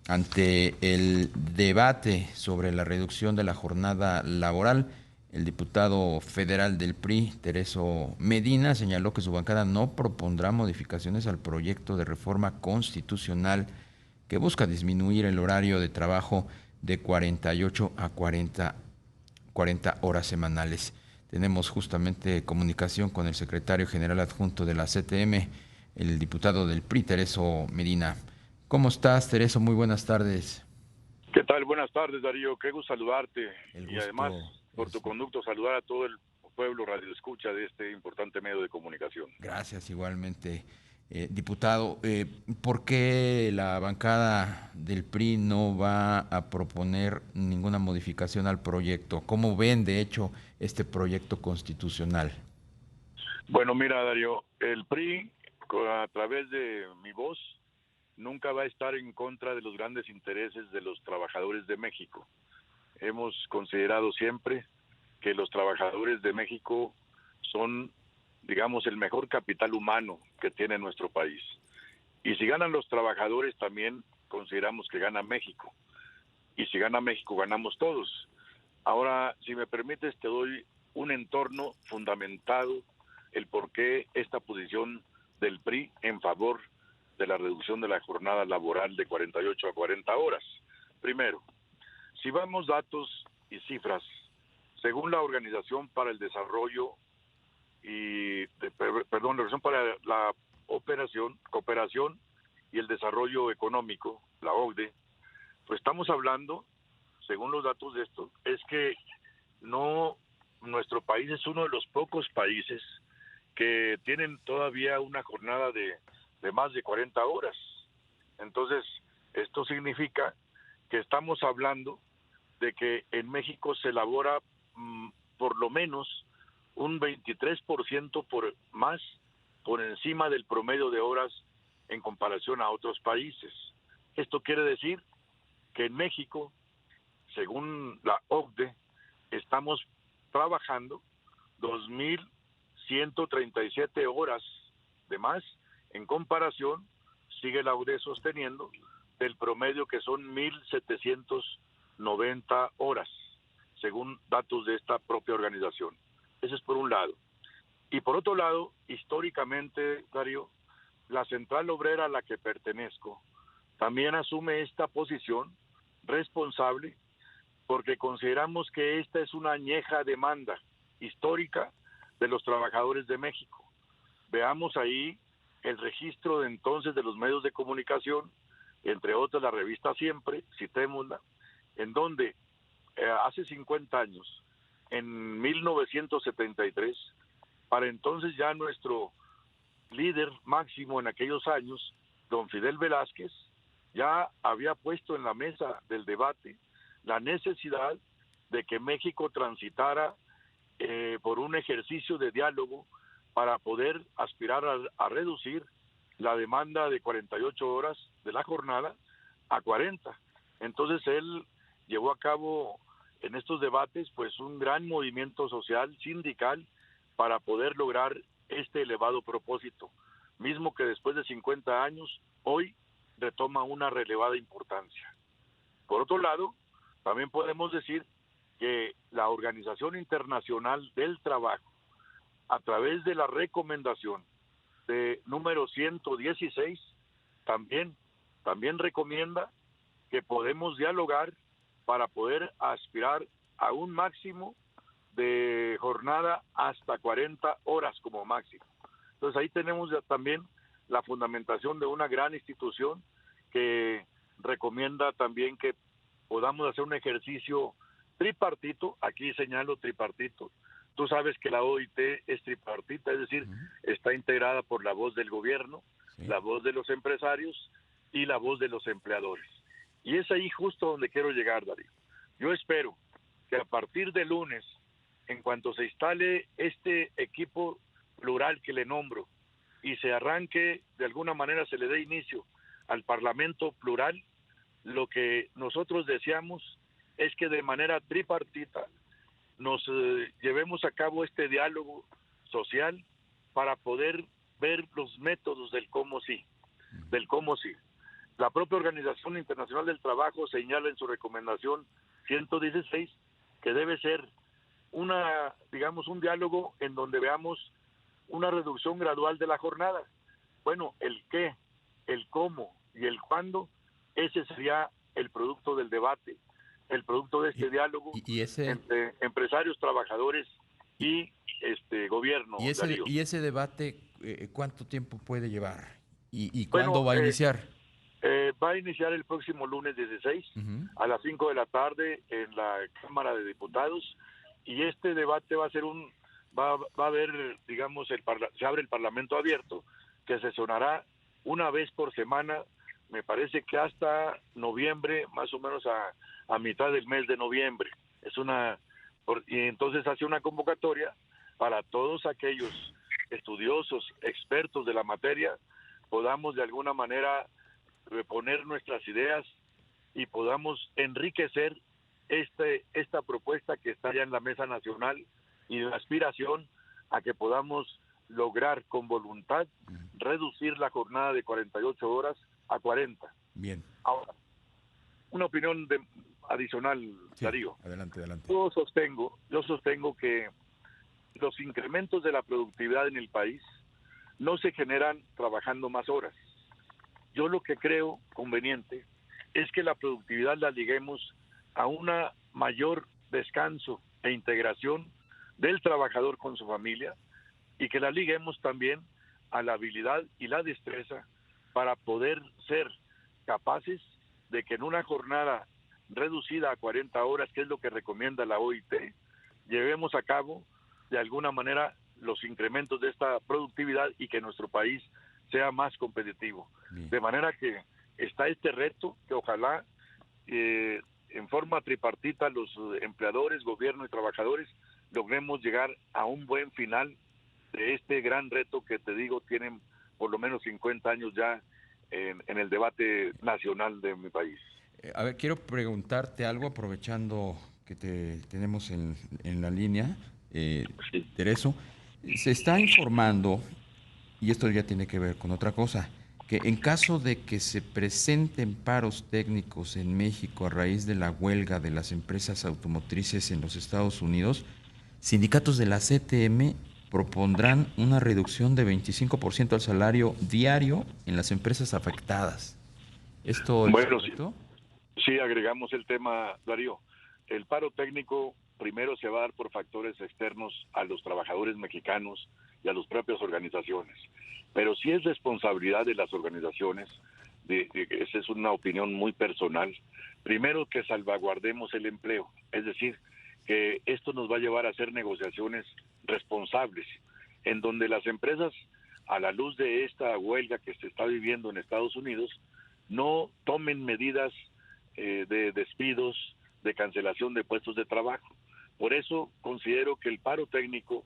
Ante el debate sobre la reducción de la jornada laboral, el diputado federal del PRI, Tereso Medina, señaló que su bancada no propondrá modificaciones al proyecto de reforma constitucional que busca disminuir el horario de trabajo de 48 a 40 horas semanales. Tenemos justamente comunicación con el secretario general adjunto de la CTM, el diputado del PRI, Tereso Medina. ¿Cómo estás, Tereso? Muy buenas tardes. ¿Qué tal? Buenas tardes, Darío. Qué gusto saludarte El y además gusto por tu es mío. conducto saludar a todo el pueblo radioescucha de este importante medio de comunicación. Gracias, igualmente. Diputado, ¿por qué la bancada del PRI no va a proponer ninguna modificación al proyecto? ¿Cómo ven, de hecho, este proyecto constitucional? Bueno, mira, Darío, el PRI, a través de mi voz, nunca va a estar en contra de los grandes intereses de los trabajadores de México. Hemos considerado siempre que los trabajadores de México son, digamos, el mejor capital humano que tiene nuestro país. Y si ganan los trabajadores, también consideramos que gana México. Y si gana México, ganamos todos. Ahora, si me permites, te doy un entorno fundamentado, el por qué esta posición del PRI en favor de la reducción de la jornada laboral de 48 a 40 horas. Primero, si vemos datos y cifras, según la Organización para el Desarrollo la Organización para la Cooperación y el Desarrollo Económico, la OCDE, pues estamos hablando, según los datos de esto, es que no, nuestro país es uno de los pocos países que tienen todavía una jornada de más de 40 horas. Entonces, esto significa que estamos hablando de que en México se elabora por lo menos un 23% por más por encima del promedio de horas en comparación a otros países. Esto quiere decir que en México, según la OCDE, estamos trabajando 2.137 horas de más en comparación, sigue la OCDE sosteniendo, del promedio que son 1.790 horas, según datos de esta propia organización. Ese es por un lado. Y por otro lado, históricamente, Darío, la central obrera a la que pertenezco también asume esta posición responsable porque consideramos que esta es una añeja demanda histórica de los trabajadores de México. Veamos ahí el registro de entonces de los medios de comunicación, entre otras la revista Siempre, citémosla, en donde hace 50 años, en 1973, para entonces ya nuestro líder máximo en aquellos años, don Fidel Velázquez, ya había puesto en la mesa del debate la necesidad de que México transitara por un ejercicio de diálogo para poder aspirar a reducir la demanda de 48 horas de la jornada a 40. Entonces él llevó a cabo en estos debates pues un gran movimiento social, sindical, para poder lograr este elevado propósito, mismo que después de 50 años hoy retoma una relevada importancia. Por otro lado, también podemos decir que la Organización Internacional del Trabajo, a través de la recomendación de número 116, también recomienda que podemos dialogar para poder aspirar a un máximo de jornada hasta 40 horas como máximo. Entonces ahí tenemos ya también la fundamentación de una gran institución que recomienda también que podamos hacer un ejercicio tripartito, aquí señalo tripartito. Tú sabes que la OIT es tripartita, es decir, está integrada por la voz del gobierno, Sí. la voz de los empresarios y la voz de los empleadores. Y es ahí justo donde quiero llegar, Darío. Yo espero que a partir de lunes, en cuanto se instale este equipo plural que le nombro y se arranque, de alguna manera se le dé inicio al Parlamento plural, lo que nosotros deseamos es que de manera tripartita nos llevemos a cabo este diálogo social para poder ver los métodos del cómo sí, del cómo sí. La propia Organización Internacional del Trabajo señala en su recomendación 116 que debe ser digamos, un diálogo en donde veamos una reducción gradual de la jornada. Bueno, el qué, el cómo y el cuándo, ese sería el producto del debate, el producto de este diálogo entre empresarios, trabajadores y gobierno. Y ese debate, ¿cuánto tiempo puede llevar? ¿Y Bueno, cuándo va a iniciar? Va a iniciar el próximo lunes 16 a las 5 de la tarde en la Cámara de Diputados, y este debate va a ser va a haber, digamos, se abre el Parlamento abierto, que sesionará una vez por semana, me parece que hasta noviembre, más o menos a mitad del mes de noviembre. Y entonces hace una convocatoria para todos aquellos estudiosos, expertos de la materia, podamos de alguna manera reponer nuestras ideas y podamos enriquecer esta propuesta que está ya en la mesa nacional, y la aspiración a que podamos lograr con voluntad reducir la jornada de 48 horas a 40. Bien. Ahora, una opinión adicional, sí, Darío. Adelante. Yo sostengo que los incrementos de la productividad en el país no se generan trabajando más horas. Yo lo que creo conveniente es que la productividad la liguemos a una mayor descanso e integración del trabajador con su familia, y que la liguemos también a la habilidad y la destreza para poder ser capaces de que en una jornada reducida a 40 horas, que es lo que recomienda la OIT, llevemos a cabo de alguna manera los incrementos de esta productividad y que nuestro país sea más competitivo. Bien. De manera que está este reto que ojalá en forma tripartita los empleadores, gobierno y trabajadores logremos llegar a un buen final de este gran reto que, te digo, tienen por lo menos 50 años ya en el debate nacional de mi país. A ver, quiero preguntarte algo aprovechando que te tenemos en la línea, Sí. Tereso. Se está informando, y esto ya tiene que ver con otra cosa, que en caso de que se presenten paros técnicos en México a raíz de la huelga de las empresas automotrices en los Estados Unidos, sindicatos de la CTM propondrán una reducción de 25% al salario diario en las empresas afectadas. ¿Esto es correcto? Sí, agregamos el tema, Darío. El paro técnico primero se va a dar por factores externos a los trabajadores mexicanos y a las propias organizaciones. Pero sí es responsabilidad de las organizaciones, esa es una opinión muy personal, primero que salvaguardemos el empleo, es decir, que esto nos va a llevar a hacer negociaciones responsables, en donde las empresas, a la luz de esta huelga que se está viviendo en Estados Unidos, no tomen medidas de despidos, de cancelación de puestos de trabajo. Por eso considero que el paro técnico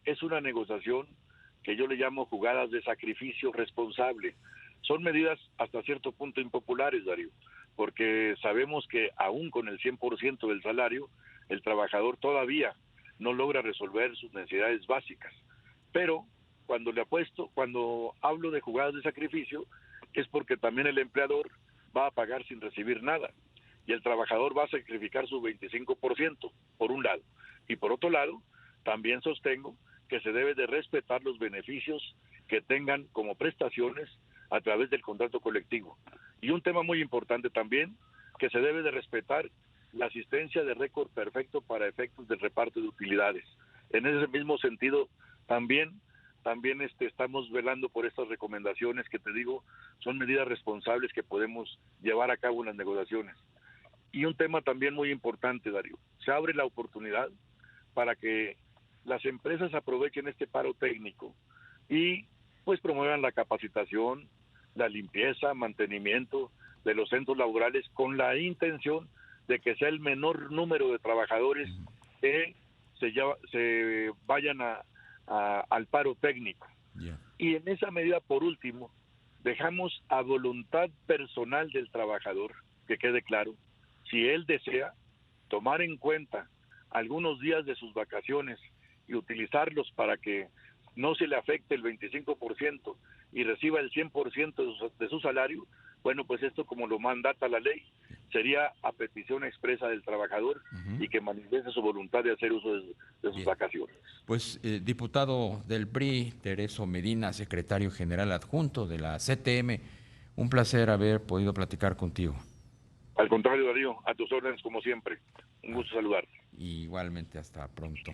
es una negociación que yo le llamo jugadas de sacrificio responsable. Son medidas hasta cierto punto impopulares, Darío, porque sabemos que aún con el 100% del salario, el trabajador todavía no logra resolver sus necesidades básicas. Pero cuando hablo de jugadas de sacrificio, es porque también el empleador va a pagar sin recibir nada, y el trabajador va a sacrificar su 25%, por un lado. Y por otro lado, también sostengo que se debe de respetar los beneficios que tengan como prestaciones a través del contrato colectivo. Y un tema muy importante también, que se debe de respetar la asistencia de récord perfecto para efectos del reparto de utilidades. En ese mismo sentido, también estamos velando por estas recomendaciones que, te digo, son medidas responsables que podemos llevar a cabo en las negociaciones. Y un tema también muy importante, Darío, se abre la oportunidad para que las empresas aprovechen este paro técnico y pues promuevan la capacitación, la limpieza, mantenimiento de los centros laborales, con la intención de que sea el menor número de trabajadores que se vayan al paro técnico. Yeah. Y en esa medida, por último, dejamos a voluntad personal del trabajador, que quede claro, si él desea tomar en cuenta algunos días de sus vacaciones y utilizarlos para que no se le afecte el 25% y reciba el 100% de su salario, Bueno, pues esto, como lo mandata la ley, sería a petición expresa del trabajador y que manifieste su voluntad de hacer uso de sus Bien. vacaciones. Pues, diputado del PRI, Tereso Medina, secretario general adjunto de la CTM, un placer haber podido platicar contigo. Al contrario, Darío, a tus órdenes como siempre. Un gusto saludarte. Igualmente, hasta pronto.